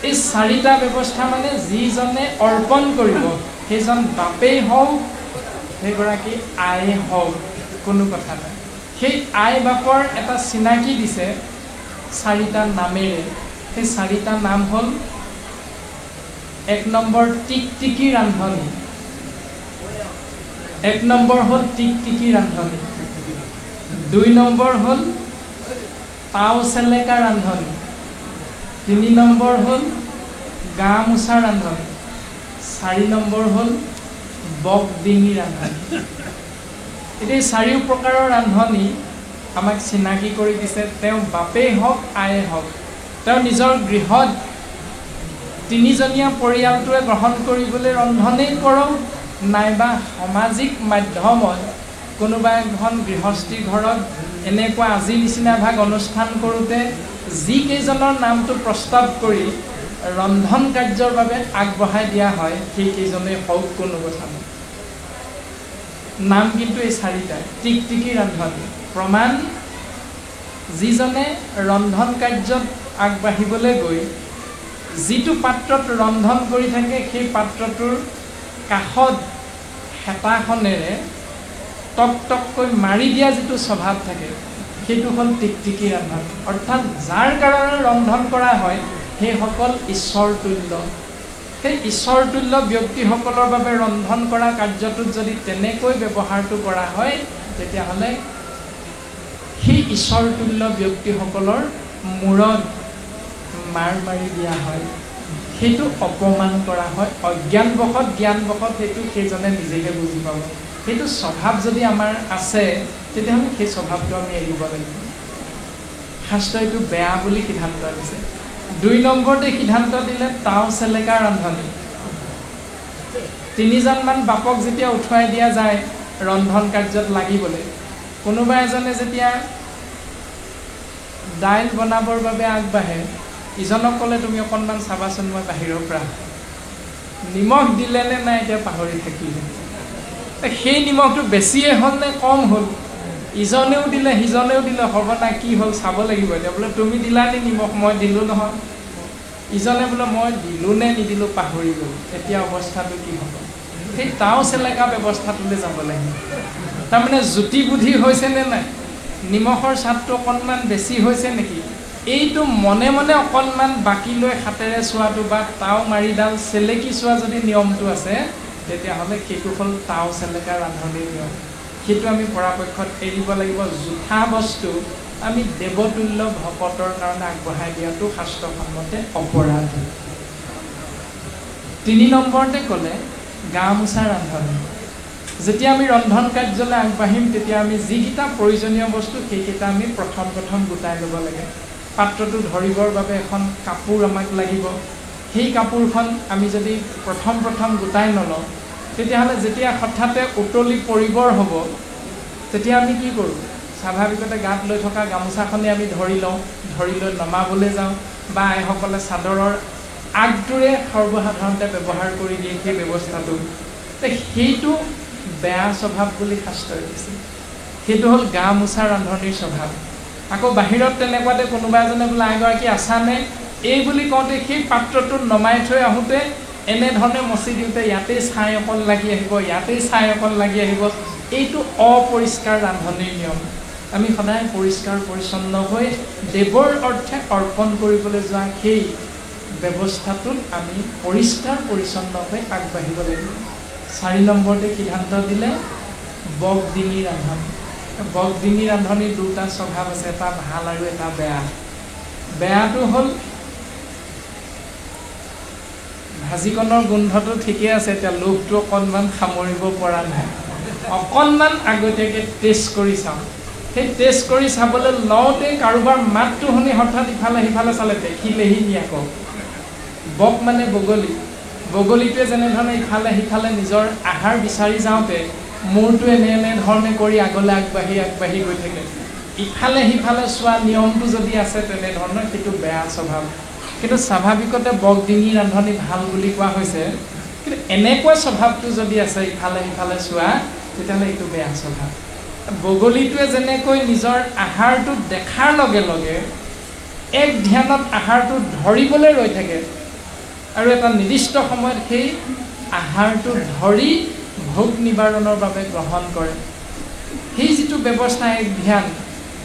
এই চাৰিটা ব্যৱস্থা মানে যিজনে অৰ্পণ কৰিব সেইজন বাপেই হওক সেইগৰাকী আই হওক কোনো কথা নাই সেই আই বাপৰ এটা চিনাকি দিছে চাৰিটা নামেৰে সেই চাৰিটা নাম হ'ল 1 নম্বৰ টিকটিকি ৰান্ধনী 1 নম্বৰ হ'ল টিকটিকি ৰান্ধনী 2 নম্বৰ হ'ল পাও চেলেকা ৰান্ধনী 3 নম্বৰ হ'ল গা মোচা ৰান্ধনী 4 নম্বৰ হ'ল বকডিঙি ৰান্ধনী এই চাৰিও প্ৰকাৰৰ ৰান্ধনী আমাক চিনাকি কৰি দিছে তেওঁ বাপেই হওক আয়ে হওক তেওঁ নিজৰ গৃহত তিনিজনীয়া পৰিয়ালটোৱে গ্ৰহণ কৰিবলৈ ৰন্ধনেই কৰক নাইবা সামাজিক মাধ্যমত কোনোবা এখন গৃহস্থী ঘৰত এনেকুৱা আজি নিচিনা ভাগ অনুষ্ঠান কৰোঁতে যিকেইজনৰ নামটো প্ৰস্তাৱ কৰি ৰন্ধন কাৰ্যৰ বাবে আগবঢ়াই দিয়া হয় সেইকেইজনেই হওক কোনো কথা নাই নাম কিন্তু এই চাৰিটা টিকটিকি ৰান্ধনী প্ৰমাণ যিজনে ৰন্ধন কাৰ্যত আগবাঢ়িবলৈ গৈ যিটো পাত্ৰত ৰন্ধন কৰি থাকে সেই পাত্ৰটোৰ কাষত হেতাখনেৰে টক টককৈ মাৰি দিয়া যিটো স্বভাৱ থাকে সেইটো হ'ল টিকটিকি ৰান্ধনী অৰ্থাৎ যাৰ কাৰণে ৰন্ধন কৰা হয় সেইসকল ঈশ্বৰতুল্য সেই ঈশ্বৰতুল্য ব্যক্তিসকলৰ বাবে ৰন্ধন কৰা কাৰ্যটোত যদি তেনেকৈ ব্যৱহাৰটো কৰা হয় তেতিয়াহ'লে সেই ঈশ্বৰতুল্য ব্যক্তিসকলৰ মূৰত মাৰ মাৰি দিয়া হয় সেইটো অপমান কৰা হয় অজ্ঞানবশত জ্ঞানবশত সেইটো সেইজনে নিজেহে বুজি পাব সেইটো স্বভাৱ যদি আমাৰ আছে তেতিয়াহ'লে সেই স্বভাৱটো আমি এৰিব লাগিব শাস্ত্ৰই এইটো বেয়া বুলি সিদ্ধান্ত দিছে 2 নম্বৰতে সিদ্ধান্ত দিলে তাও চেলেকা ৰান্ধনী 3জনমান বাপক যেতিয়া উঠুৱাই দিয়া যায় ৰন্ধন কাৰ্যত লাগিবলৈ কোনোবা এজনে যেতিয়া দাইল বনাবৰ বাবে আগবাঢ়ে ইজনক ক'লে তুমি অকণমান চাবাচোন মই বাহিৰৰ পৰা নিমখ দিলে নে নাই এতিয়া পাহৰি থাকিলে সেই নিমখটো বেছিয়ে হ'ল নে কম হ'ল ইজনেও দিলে সিজনেও দিলে হ'ব না কি হ'ল চাব লাগিব এতিয়া বোলে তুমি দিলা নি নিমখ মই দিলোঁ নহয় ইজনে বোলে মই দিলোঁ নে নিদিলোঁ পাহৰি গ'ল এতিয়া অৱস্থাটো কি হ'ব সেই তাও চেলেকা ব্যৱস্থাটোলৈ যাব লাগিব তাৰমানে জ্যোতি বুদ্ধি হৈছে নে নাই নিমখৰ চাপটো অকণমান বেছি হৈছে নেকি এইটো মনে মনে অকণমান বাকী লৈ হাতেৰে চোৱাটো বা তাও মাৰিডাল চেলেকি চোৱা যদি নিয়মটো আছে তেতিয়াহ'লে সেইটো হ'ল তাও চেলেকা ৰান্ধনীৰ নিয়ম সেইটো আমি পৰাপক্ষত এৰিব লাগিব জোঠা বস্তু আমি দেৱতুল্য ভকতৰ কাৰণে আগবঢ়াই দিয়াটো শাস্ত্ৰসন্মতে অপৰাধ 3 নম্বৰতে ক'লে গা মোচা ৰান্ধনী যেতিয়া আমি ৰন্ধন কাৰ্যলৈ আগবাঢ়িম তেতিয়া আমি যিকেইটা প্ৰয়োজনীয় বস্তু সেইকেইটা আমি প্ৰথম গোটাই ল'ব লাগে পাত্ৰটো ধৰিবৰ বাবে এখন কাপোৰ আমাক লাগিব সেই কাপোৰখন আমি যদি প্ৰথম গোটাই নলওঁ তেতিয়াহ'লে যেতিয়া হঠাতে উতলি পৰিবৰ হ'ব তেতিয়া আমি কি কৰোঁ স্বাভাৱিকতে গাত লৈ থকা গামোচাখনে আমি ধৰি লৈ নমাবলৈ যাওঁ বা আইসকলে চাদৰৰ আগটোৰে সৰ্বসাধাৰণতে ব্যৱহাৰ কৰি দিয়ে সেই ব্যৱস্থাটো সেইটো বেয়া স্বভাৱ বুলি শাস্ত্ৰই দিছে সেইটো হ'ল গা মোচা ৰান্ধনীৰ স্বভাৱ আকৌ বাহিৰত তেনেকুৱাতে কোনোবা এজনে বোলে এগৰাকী আছানে এই বুলি কওঁতে সেই পাত্ৰটোত নমাই থৈ আহোঁতে এনেধৰণে মচি দিওঁতে ইয়াতেই ছাই অকণ লাগি আহিব ইয়াতেই ছাই অকণ লাগি আহিব এইটো অপৰিষ্কাৰ ৰান্ধনীৰ নিয়ম আমি সদায় পৰিষ্কাৰ পৰিচ্ছন্ন হৈ দেৱৰ অৰ্থে অৰ্পণ কৰিবলৈ যোৱা সেই ব্যৱস্থাটোত আমি পৰিষ্কাৰ পৰিচ্ছন্ন হৈ আগবাঢ়িব লাগিব 4 নম্বৰতে সিদ্ধান্ত দিলে বকডিঙি ৰান্ধনী বকডিঙি ৰান্ধনীৰ দুটা স্বভাৱ আছে এটা ভাল আৰু এটা বেয়া বেয়াটো হ'ল ভাজিকণৰ গোন্ধটো ঠিকে আছে এতিয়া লোভটো অকণমান সামৰিব পৰা নাই অকণমান আগতীয়াকৈ টেষ্ট কৰি চাওঁ সেই টেষ্ট কৰি চাবলৈ লওঁতে কাৰোবাৰ মাতটো শুনি হঠাৎ ইফালে সিফালে চালে দেখিলেহি আকৌ বক মানে বগলীটোৱে যেনেধৰণে ইফালে সিফালে নিজৰ আহাৰ বিচাৰি যাওঁতে মূৰটো এনেধৰণে কৰি আগলৈ আগবাঢ়ি গৈ থাকে ইফালে সিফালে চোৱা নিয়মটো যদি আছে তেনেধৰণৰ সেইটো বেয়া স্বভাৱ কিন্তু স্বাভাৱিকতে বকডিঙি ৰান্ধনী ভাল বুলি কোৱা হৈছে কিন্তু এনেকুৱা স্বভাৱটো যদি আছে ইফালে সিফালে চোৱা তেতিয়াহ'লে এইটো বেয়া স্বভাৱ বগলীটোৱে যেনেকৈ নিজৰ আহাৰটো দেখাৰ লগে লগে এক ধ্যানত আহাৰটো ধৰিবলৈ ৰৈ থাকে আৰু এটা নিৰ্দিষ্ট সময়ত সেই আহাৰটো ধৰি ভোগ নিবাৰণৰ বাবে গ্ৰহণ কৰে। সেই যিটো ব্যৱস্থা এক ধ্যান,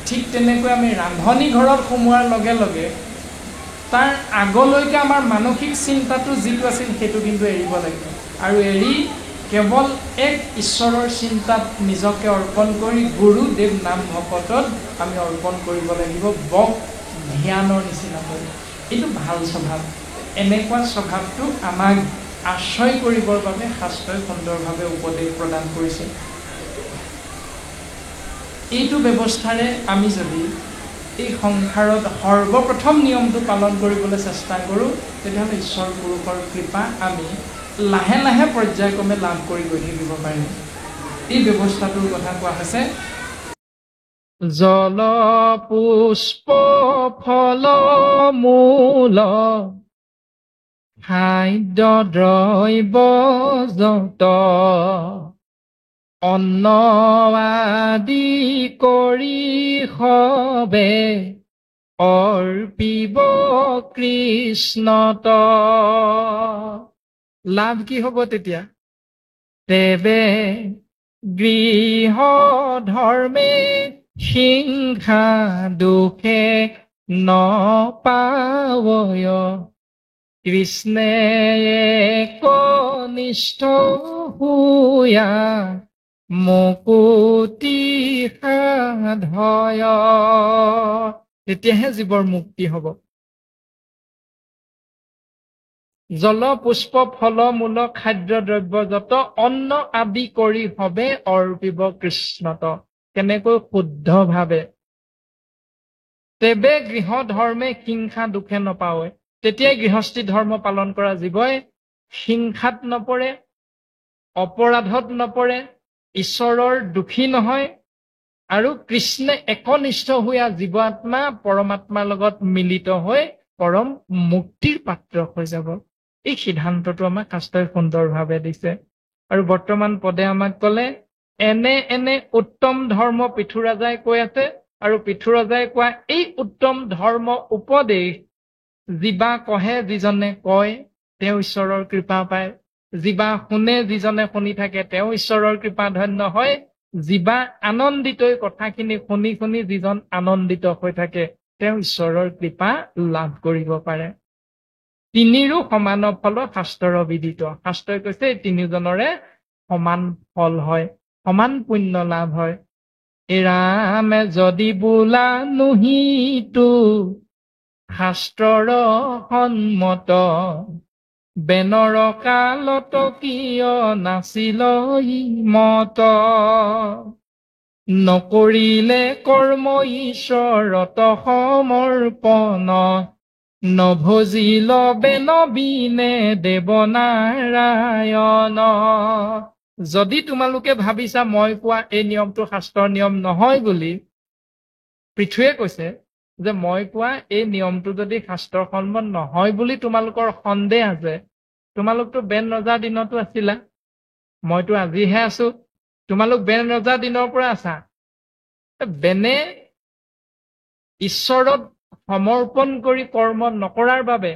ঠিক তেনেকৈ আমি ৰান্ধনি ঘৰত সোমোৱাৰ লগে লগে তাৰ আগলৈকে আমাৰ মানসিক চিন্তাটো যিটো আছিল সেইটো কিন্তু এৰিব লাগিব, আৰু এৰি কেৱল এক ঈশ্বৰৰ চিন্তাত নিজকে অৰ্পণ কৰি গুৰুদেৱ নাম ভকতত আমি অৰ্পণ কৰিব লাগিব, বক ধ্যানৰ নিচিনা কৰি। এইটো ভাল স্বভাৱ। এনেকুৱা স্বভাৱটো আমাক আশ্ৰয় কৰিবৰ বাবে শাস্ত্ৰই সুন্দৰভাৱে উপদেশ প্ৰদান কৰিছে। এইটো ব্যৱস্থাৰে আমি যদি এই সংসাৰত সৰ্বপ্ৰথম নিয়মটো পালন কৰিবলৈ চেষ্টা কৰোঁ, তেতিয়াহ'লে ঈশ্বৰ পুৰুষৰ কৃপা আমি লাহে লাহে পৰ্যায়ক্ৰমে লাভ কৰি গৈ থাকিব পাৰিম। এই ব্যৱস্থাটোৰ কথা কোৱা হৈছে জল পুষ্প ফল মূল খাদ্য দ্ৰব্য যত অন্ন আদি কৰি সবে অৰ্পিব কৃষ্ণত। লাভ কি হ'ব তেতিয়া? তেবে গৃহ ধৰ্মে হিংসা দুখে নপাৱয় কৃষ্ণে একনিষ্ঠ হুয়া মুকুতি সাধয়। তেতিয়াহে জীৱৰ মুক্তি হ'ব। জল পুষ্প ফল মূল খাদ্য দ্ৰব্য যত অন্ন আদি কৰি হবে অৰ্পিব কৃষ্ণত। কেনেকৈ? শুদ্ধভাৱে। তেবে গৃহ ধৰ্মে হিংসা দুখে নপাৱে। তেতিয়াই গৃহস্থী ধৰ্ম পালন কৰা জীৱই হিংসাত নপৰে, অপৰাধত নপৰে, ঈশ্বৰৰ দুখী নহয়, আৰু কৃষ্ণে একনিষ্ঠ হোৱা জীৱাত্মা পৰমাত্মাৰ লগত মিলিত হৈ পৰম মুক্তিৰ পাত্ৰ হৈ যাব। এই সিদ্ধান্তটো আমাক শাস্ত্ৰই সুন্দৰভাৱে দিছে। আৰু বৰ্তমান পদে আমাক ক'লে এনে এনে উত্তম ধৰ্ম পৃথুৰাজাই কৈ আছে, আৰু পৃথুৰাজাই কোৱা এই উত্তম ধৰ্ম উপদেশ যিবা কহে, যিজনে কয় তেওঁ ঈশ্বৰৰ কৃপা পায়। যিবা শুনে, যিজনে শুনি থাকে তেওঁ ঈশ্বৰৰ কৃপা ধন্য হয়। যিবা আনন্দিতই কথাখিনি শুনি শুনি যিজন আনন্দিত হৈ থাকে তেওঁ ঈশ্বৰৰ কৃপা লাভ কৰিব পাৰে। তিনিৰো সমান ফল শাস্ত্ৰৰ বিদিত। শাস্ত্ৰই কৈছে এই তিনিজনৰে সমান ফল হয়, সমান পুণ্য লাভ হয়। এৰামে যদি বোলা নুহিতো শাস্ত্ৰৰ সন্মত বেনৰ কালত কিয় নাছিল মত নকৰিলে কৰ্ম ঈশ্বৰত সমৰ্পণ নভজিল বেন বিনে দেৱনাৰায়ণ। যদি তোমালোকে ভাবিছা মই কোৱা এই নিয়মটো শাস্ত্ৰৰ নিয়ম নহয় বুলি, পৃথুৱে কৈছে যে মই কোৱা এই নিয়মটো যদি শাস্ত্ৰৰ সন্মত নহয় বুলি তোমালোকৰ সন্দেহ আছে, তোমালোকতো বেন ৰজাৰ দিনতো আছিলা, মইতো আজিহে আছো, তোমালোক বেন ৰজাৰ দিনৰ পৰা আছা। বেনে ঈশ্বৰত সমৰ্পণ কৰি কৰ্ম নকৰাৰ বাবে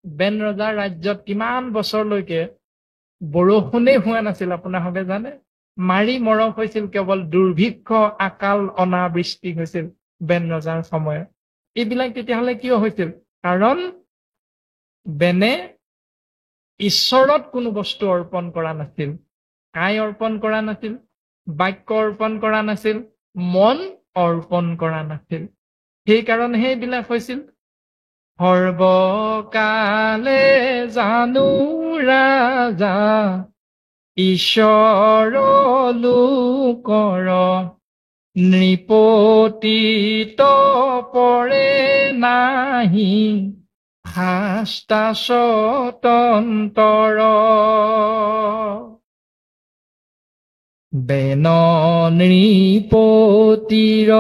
বেন ৰজাৰ ৰাজ্যত কিমান বছৰলৈকে বৰষুণেই হোৱা নাছিল আপোনালোকে জানে। মাৰি মৰক হৈছিল, কেৱল দুৰ্ভিক্ষ আকাল অনাবৃষ্টি হৈছিল বেন ৰজাৰ সময়ত। এইবিলাক তেতিয়াহ'লে কিয় হৈছিল? কাৰণ বেনে ঈশ্বৰত কোনো বস্তু অৰ্পণ কৰা নাছিল। কাই অৰ্পণ কৰা নাছিল? বাক্য অৰ্পণ কৰা নাছিল, মন অৰ্পণ কৰা নাছিল। সেইকাৰণেহে এইবিলাক হৈছিল। সৰ্বকালে জানো ৰাজা ঈশ্বৰ লোকৰ নৃপতিত পৰে নাহি শাস্তা স্বতন্তৰ বেন নৃপতিৰ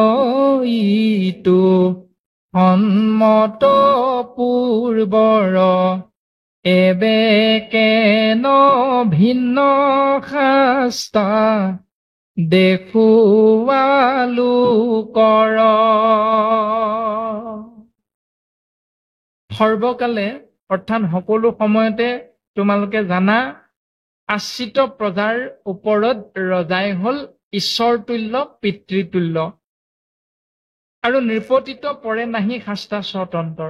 ইটো সন্মত পূৰ্বৰ এবে কেন ভিন্ন শাস্তা দেখুৱালো কৰ। সৰ্বকালে অৰ্থাৎ সকলো সময়তে তোমালোকে জানা আশ্ৰিত প্ৰজাৰ ওপৰত ৰজাই হল ঈশ্বৰতুল্য পিতৃতুল্য আৰু নৃপতিত পৰে নাহি শাস্তা স্বতন্ত্ৰ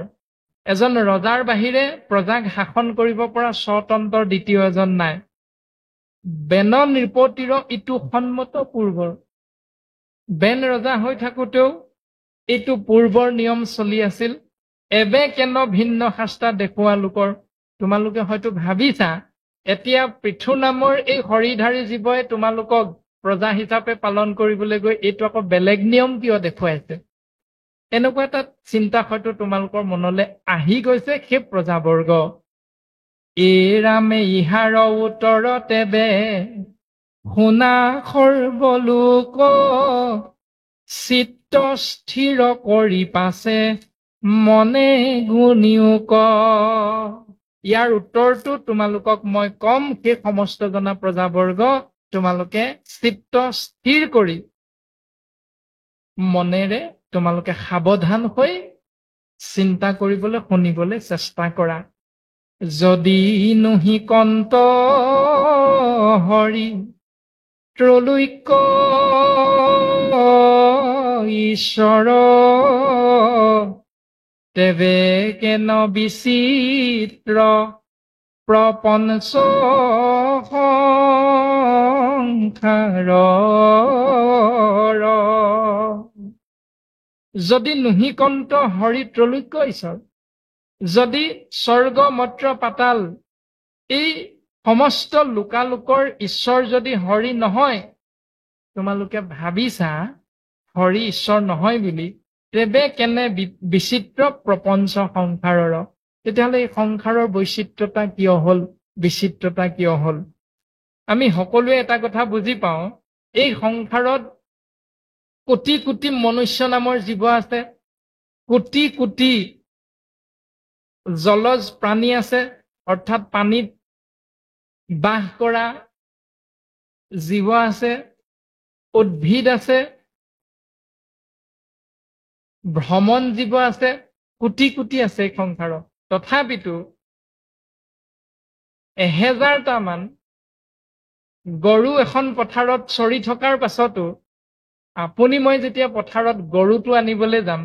এজন ৰজাৰ বাহিৰে প্ৰজাক শাসন কৰিব পৰা স্বতন্ত্ৰ দ্বিতীয় এজন নাই বেন নৃপতিৰ ইটো সন্মত পূৰ্বৰ বেন ৰজা হৈ থাকোঁতেও এইটো পূৰ্বৰ নিয়ম চলি আছিল এবে কেন ভিন্ন শাস্তা দেখুওৱা লোকৰ তোমালোকে হয়তো ভাবিছা এতিয়া পৃথু নামৰ এই হৰিধাৰী জীৱই তোমালোকক প্ৰজা হিচাপে পালন কৰিবলৈ গৈ এইটো আকৌ বেলেগ নিয়ম কিয় দেখুৱাইছে এনেকুৱা এটা চিন্তা হয়তো তোমালোকৰ মনলৈ আহি গৈছে সেই প্ৰজাবৰ্গ এই ৰামে ইহাৰ উত্তৰ তেবে শুনা সৰ্বলোক চিত্ত স্থিৰ কৰি পাছে মনে গুণিও ক ইয়াৰ উত্তৰটো তোমালোকক মই কম সেই সমস্ত জনা প্ৰজাবৰ্গ তোমালোকে চিত্ত স্থিৰ কৰি মনেৰে তোমালোকে সাৱধান হৈ চিন্তা কৰিবলৈ শুনিবলৈ চেষ্টা কৰা যদি নহি কন্ত হৰি ত্ৰৈলোক্য ঈশ্বৰ তেবে কেন বিচিত্ৰ প্ৰপঞ্চ সংসাৰ যদি নুহিকন্ত হৰি ত্ৰৈলোক্য ঈশ্বৰ যদি স্বৰ্গ মৰ্ত্য পাতাল এই সমস্ত লোকালোকৰ ঈশ্বৰ যদি হৰি নহয় তোমালোকে ভাবিছা হৰি ঈশ্বৰ নহয় বুলি তেবে কেনে বিচিত্ৰ প্ৰপঞ্চ সংসাৰৰ তেতিয়াহ'লে এই সংসাৰৰ বৈচিত্ৰতা কিয় হ'ল বিচিত্ৰতা কিয় হ'ল আমি সকলোৱে এটা কথা বুজি পাওঁ এই সংসাৰত কোটি কোটি মনুষ্য নামৰ জীৱ আছে কোটি কোটি জলজ প্ৰাণী আছে অৰ্থাৎ পানীত বাস কৰা জীৱ আছে উদ্ভিদ আছে ভ্ৰমণ জীৱ আছে কোটি কোটি আছে এই সংসাৰত তথাপিতো 1000টামান গৰু এখন পথাৰত চৰি থকাৰ পাছতো আপুনি মই যেতিয়া পথাৰত গৰুটো আনিবলৈ যাম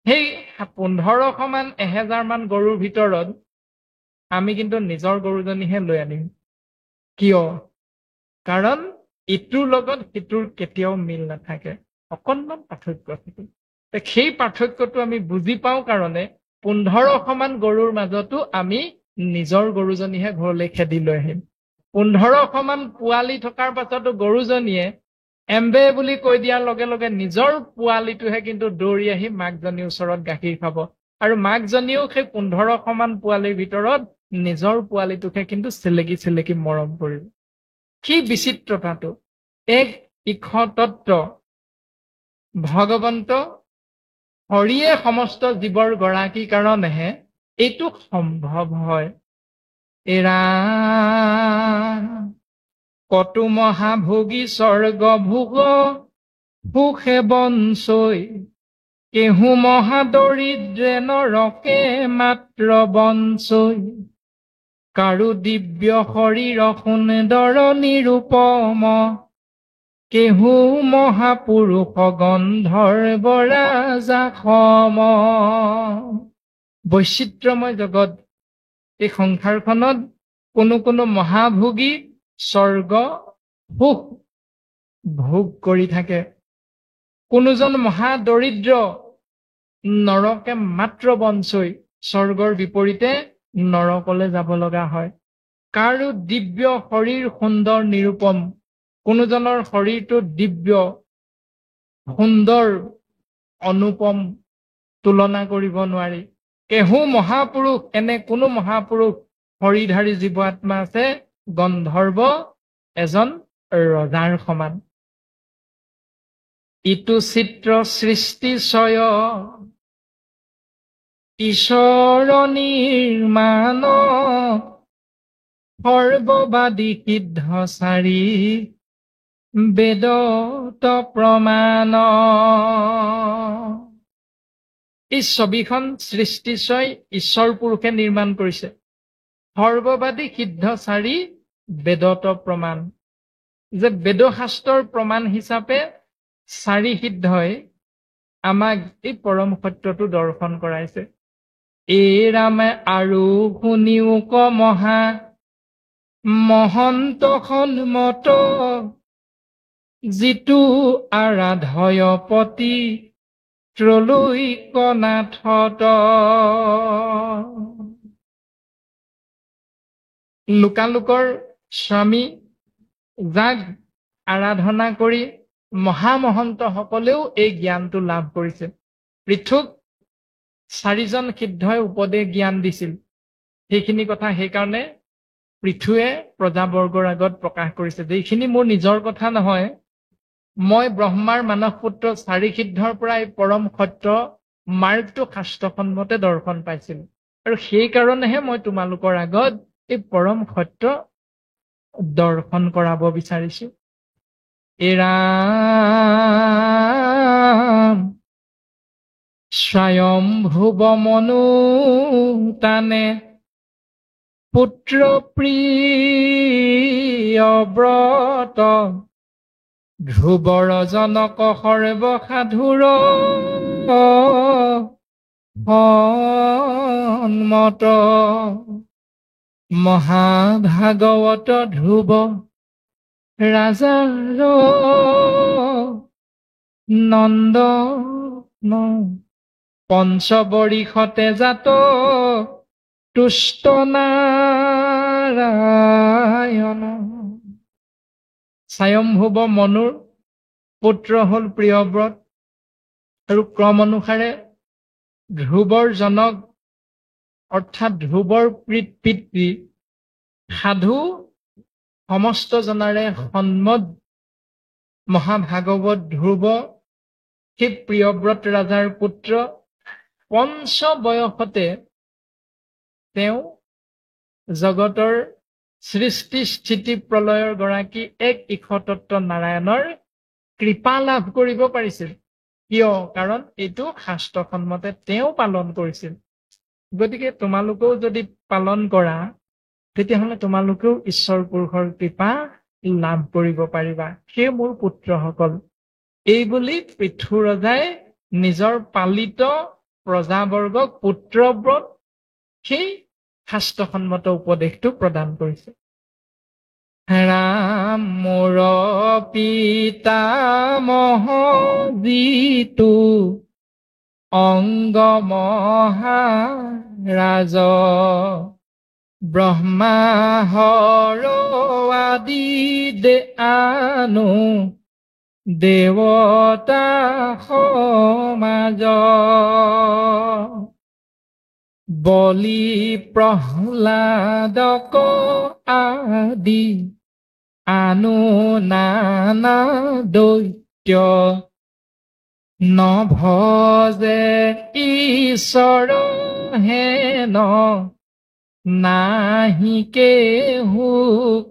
সেই 1500 মান 1000 মান গৰুৰ ভিতৰত আমি কিন্তু নিজৰ গৰুজনীহে লৈ আনিম কিয় কাৰণ ইটোৰ লগত সিটোৰ কেতিয়াও মিল নাথাকে অকণমান পাৰ্থক্য থাকে সেই পাৰ্থক্যটো আমি বুজি পাওঁ কাৰণে 1500 মান গৰুৰ মাজতো আমি নিজৰ গৰুজনীহে ঘৰলৈ খেদি লৈ আহিম 1500 মান পোৱালি থকাৰ পাছতো গৰুজনীয়ে এম্বে বুলি কৈ দিয়াৰ লগে লগে নিজৰ পোৱালিটোহে কিন্তু দৌৰি আহি মাকজনীৰ ওচৰত গাখীৰ খাব আৰু মাকজনীও সেই 1500 মান পোৱালিৰ ভিতৰত নিজৰ পোৱালিটোকে কিন্তু চেলেকি চেলেকি মৰম কৰিব কি বিচিত্ৰতাটো এক ইখ তত্ত্ব ভগৱন্ত হৰিয়ে সমস্ত জীৱৰ গৰাকী কাৰণেহে এইটো সম্ভৱ হয় এৰা কটু মহাভোগী স্বৰ্গ ভোগ সুখে বঞ্চৈ কেহু মহাদৰিদ্ৰে নৰকে মাত্ৰ বঞ্চৈ কাৰু দিব্য শৰীৰ সুন্দৰ নিৰূপম কেহু মহাপুৰুষ গন্ধৰ্ব ৰাজা সম বৈচিত্ৰ্যময় জগত এই সংসাৰখনত কোনো কোনো মহাভোগী স্বৰ্গ সুখ ভোগ কৰি থাকে কোনোজন মহাদৰিদ্ৰ নৰকে মাত্ৰ বঞ্চৈ স্বৰ্গৰ বিপৰীতে নৰকলৈ যাব লগা হয় কাৰো দিব্য শৰীৰ সুন্দৰ নিৰূপম কোনোজনৰ শৰীৰটো দিব্য সুন্দৰ অনুপম তুলনা কৰিব নোৱাৰি কেহু মহাপুৰুষ এনে কোনো মহাপুৰুষ হৰিধাৰী জীৱ আত্মা আছে গন্ধৰ্ব এজন ৰজাৰ সমান ইটো চিত্ৰ সৃষ্টি ছয় ঈশ্বৰ নিৰ্মাণ সৰ্ববাদী সিদ্ধ চাৰি বেদত প্ৰমাণ এই ছবিখন সৃষ্টিছয় ঈশ্বৰ পুৰুষে নিৰ্মাণ কৰিছে। সৰ্ববাদী সিদ্ধ চাৰি বেদত প্ৰমাণ, যে বেদশাস্ত্ৰৰ প্ৰমাণ হিচাপে চাৰি সিদ্ধই আমাক এই পৰম সত্যটো দৰ্শন কৰাইছে। এই ৰামে আৰু শুনিও ক মহা মহন্ত সন্মত, যিটো আৰাধয়পতি ত্ৰলৈকনাথত। লোকালোকৰ স্বামী যাক আৰাধনা কৰি মহামহন্তসকলেও এই জ্ঞানটো লাভ কৰিছে। পৃথুক চাৰিজন সিদ্ধই উপদেশ জ্ঞান দিছিল। সেইখিনি কথা সেইকাৰণে পৃথুৱে প্ৰজাবৰ্গৰ আগত প্ৰকাশ কৰিছে যে এইখিনি মোৰ নিজৰ কথা নহয়, মই ব্ৰহ্মাৰ মানস পুত্ৰ চাৰি সিদ্ধৰ পৰা এই পৰম সত্য মাৰ্গটো শাস্ত্ৰসন্মতে দৰ্শন পাইছিল, আৰু সেইকাৰণেহে মই তোমালোকৰ আগত এই পৰম সত্য দৰ্শন কৰাব বিচাৰিছো। এৰাম স্বয়ম্ভুৱ মনু তানে পুত্ৰ প্ৰিয় ব্ৰত, ধ্ৰুৱৰ জনক সৰ্বসাধুৰ সন্মত। মহাভাগৱত ধ্ৰুৱ ৰাজাৰ নন্দন, পঞ্চবৰিষতে জাত তুষ্ট নাৰায়ণ। স্বয়ম্ভুৱ মনুৰ পুত্ৰ হল প্ৰিয়ব্ৰত, আৰু ক্ৰম অনুসাৰে ধ্ৰুৱৰ জনক অৰ্থাৎ ধ্ৰুৱৰ পিতৃ সাধু সমস্ত জনাৰে সন্মত মহাভাগৱত ধ্ৰুৱ, সেই প্ৰিয়ব্ৰত ৰাজাৰ পুত্ৰ। পঞ্চ বয়সতে তেওঁ জগতৰ সৃষ্টি স্থিতি প্ৰলয়ৰ গৰাকী এক ইশতত্ব নাৰায়ণৰ কৃপা লাভ কৰিব পাৰিছিল। কিয়? কাৰণ এইটো শাস্ত্ৰসন্মতে তেওঁ পালন কৰিছিল। গতিকে তোমালোকেও যদি পালন কৰা তেতিয়াহ'লে তোমালোকেও ঈশ্বৰ পুৰুষৰ কৃপা লাভ কৰিব পাৰিবা। সেই মোৰ পুত্ৰসকল, এইবুলি পৃথু ৰজাই নিজৰ পালিত প্ৰজাবৰ্গক পুত্ৰব্ৰত সেই শাস্ত্ৰসন্মত উপদেশটো প্ৰদান কৰিছে। ৰাম মোৰ পিতামহ যিটো অংগ মহাৰাজ, ব্ৰহ্মা হৰ আদি আনো দেৱতা সমাজ, বলি প্ৰহ্লাদক আদি আনো নানা দৈত্য, নভজে ঈশ্বৰ হেন নাহি কেহু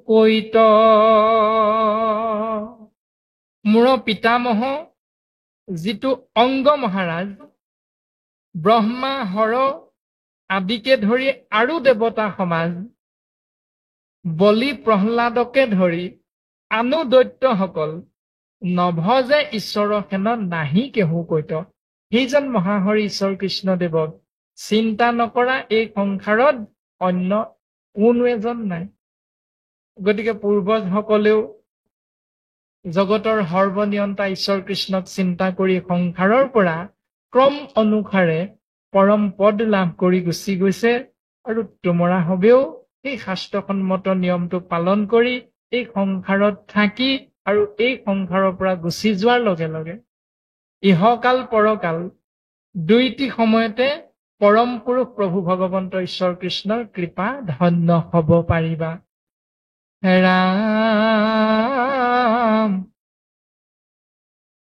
কৈত। মোৰ পিতামহ যিটো অংগ মহাৰাজ, ব্ৰহ্মা হৰ আদিকে ধৰি আৰু দেৱতা সমাজ, বলি প্ৰহ্লাদকে ধৰি আনো দৈত্যসকল, নভজে ঈশ্বৰৰ হেন নাহি কেহু কৈত। সেইজন মহাহৰি ঈশ্বৰ কৃষ্ণদেৱক চিন্তা নকৰা এই সংসাৰত অন্য কোনো এজন নাই। গতিকে পূৰ্বজসকলেও জগতৰ সৰ্বনিয়ন্তা ঈশ্বৰ কৃষ্ণক চিন্তা কৰি সংসাৰৰ পৰা ক্ৰম অনুসাৰে পৰম পদ লাভ কৰি গুচি গৈছে, আৰু তোমৰা হবেও এই শাস্ত্ৰসন্মত নিয়মটো পালন কৰি এই সংসাৰত থাকি আৰু এই সংসাৰৰ পৰা গুচি যোৱাৰ লগে লগে ইহকাল পৰকাল দুইটি সময়তে পৰম পুৰুষ প্ৰভু ভগৱন্ত ঈশ্বৰ কৃষ্ণৰ কৃপা ধন্য হব পাৰিবা। ৰাম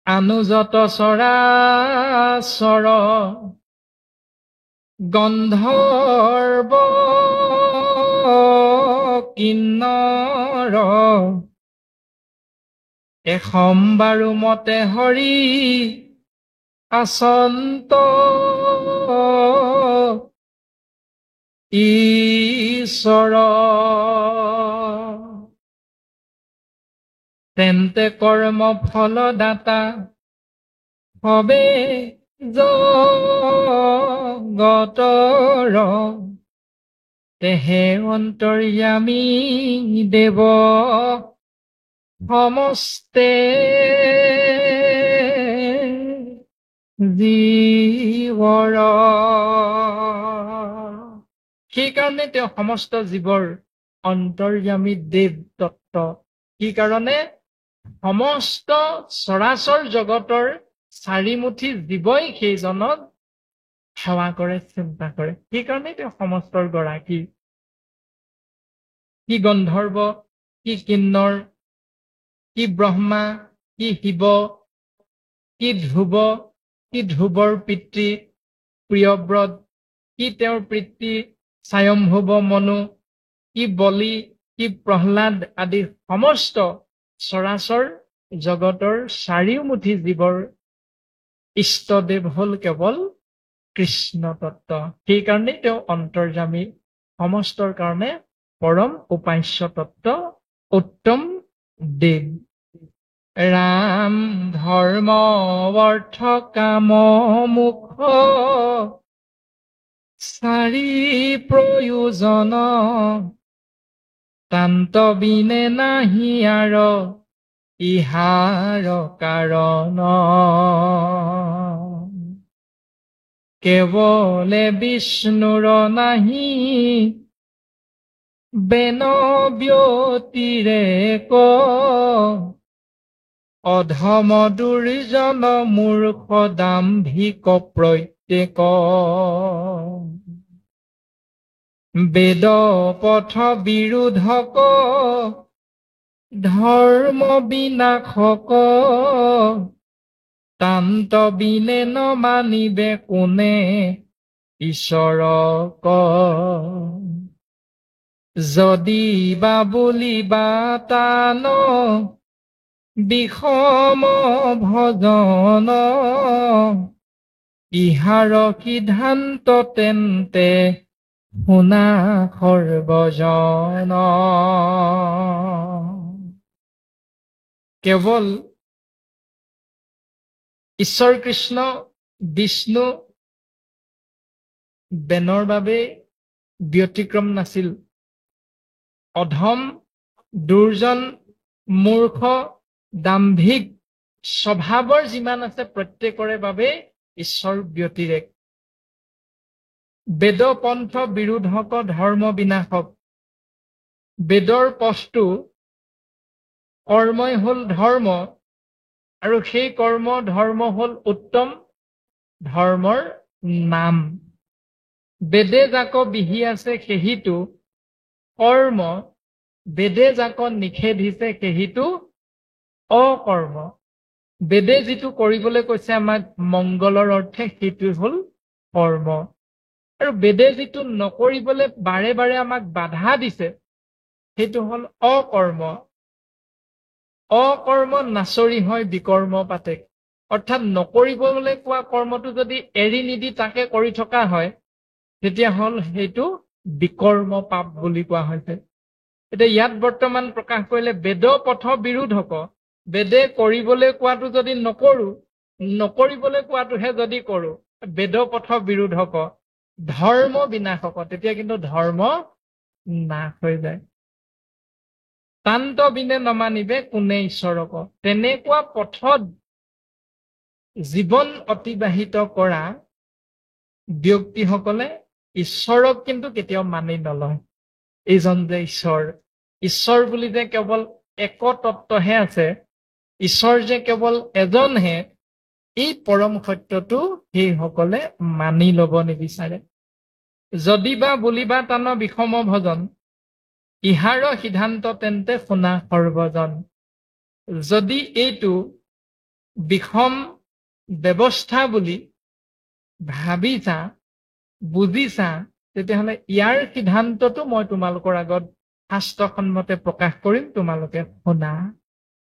অনুজত চৰাচৰ গন্ধৰ্ব কিন্নৰ, এসমবাৰো মতে হৰি আচন্ত ঈশ্বৰ তেন্তে কৰ্ম ফলদাতা হবে জগতৰ তেহে অন্তৰ্যামী দেৱ সমস্তে জীৱৰ সেইকাৰণে তেওঁ সমস্ত জীৱৰ অন্তৰ্যামী দেৱ তত্ত্ব সেইকাৰণে সমস্ত চৰাচৰ জগতৰ চাৰিমুঠি জীৱই সেইজনক সেৱা কৰে চিন্তা কৰে সেইকাৰণে তেওঁ সমস্তৰ গৰাকী কি গন্ধৰ্ব কি কিন্নৰ কি ব্ৰহ্মা কি শিৱ কি ধ্ৰুৱৰ পিতৃ প্ৰিয়ব্ৰত কি তেওঁৰ পিতৃ স্বয়ম্ভুৱ মনু কি বলি কি প্ৰহ্লাদ আদি সমস্ত চৰাচৰ জগতৰ চাৰিওমুঠি জীৱৰ ইষ্টদেৱ হল কেৱল কৃষ্ণ তত্ত্ব সেইকাৰণে তেওঁ অন্তৰ্যামী সমস্তৰ কাৰণে পৰম উপাস্য তত্ত্ব উত্তম দেৱ ৰাম ধৰ্ম অৰ্থ কাম মোক্ষ চাৰি প্ৰয়োজন তান্ত বিনে নাহি আৰ ইহাৰ কাৰণ কেৱলে বিষ্ণুৰ নাহি বেন ব্যতিৰেক অধম দুৰ্জন মূৰ্খ দাম্ভিক প্ৰত্যেক বেদ পথ বিৰোধক ধৰ্ম বিনাশক তান্ত বিনে নমানিবে কোনে ঈশ্বৰক যদি বা বুলিবা তান বিষম ভজন ইহাৰ সিদ্ধান্ত তেন্তে শুনা সৰ্বজন কেৱল ঈশ্বৰ কৃষ্ণ বিষ্ণু বেনৰ বাবে ব্যতিক্ৰম নাছিল অধম দুৰ্জন মূৰ্খ দাম্ভিক স্বভাৱৰ যিমান আছে প্ৰত্যেকৰে বাবে ঈশ্বৰ ব্যতিৰেক বেদ পন্থ বিৰোধক ধৰ্ম বিনাশক বেদৰ পথটো কৰ্মই হল ধৰ্ম আৰু সেই কৰ্ম ধৰ্ম হল উত্তম ধৰ্মৰ নাম বেদে যাক বিহি আছে সেহিটো কৰ্ম বেদে যাক নিষেধিছে সেহিটো অকৰ্ম বেদে যিটো কৰিবলৈ কৈছে আমাক মংগলৰ অৰ্থে সেইটো হল কৰ্ম আৰু বেদে যিটো নকৰিবলৈ বাৰে বাৰে আমাক বাধা দিছে সেইটো হল অকৰ্ম অকৰ্ম নাচৰি হয় বিকৰ্ম পাতে অৰ্থাৎ নকৰিবলৈ কোৱা কৰ্মটো যদি এৰি নিদি তাকে কৰি থকা হয় তেতিয়া হল সেইটো বিকৰ্ম পাপ বুলি কোৱা হৈছে এতিয়া ইয়াত বৰ্তমান প্ৰকাশ কৰিলে বেদ পথ বিৰোধক বেদে কৰিবলৈ কোৱাটো যদি নকৰিবলৈ কোৱাটোহে যদি কৰো বেদ পথ বিৰোধক ধৰ্ম বিনাশক তেতিয়া কিন্তু ধৰ্ম নাশ হৈ যায় তান্ত বিনে নমানিবে কোনে ঈশ্বৰক তেনেকুৱা পথত জীৱন অতিবাহিত কৰা ব্যক্তিসকলে ঈশ্বৰক কিন্তু কেতিয়াও মানি নলয় এইজন যে ঈশ্বৰ বুলি যে কেৱল এক তত্ত্বহে আছে ঈশ্বৰ যে কেৱল এজনহে এই পৰম সত্যটো সেইসকলে মানি লব নিবিচাৰে যদি বা বুলিবা তান বিষম ভজন ইহাৰ সিদ্ধান্ত তেন্তে শুনা সৰ্বজন যদি এইটো বিষম ব্যৱস্থা বুলি ভাবিছা বুজিছা তেতিয়াহ'লে ইয়াৰ সিদ্ধান্তটো মই তোমালোকৰ আগত শাস্ত্ৰসন্মতে প্ৰকাশ কৰিম তোমালোকে শুনা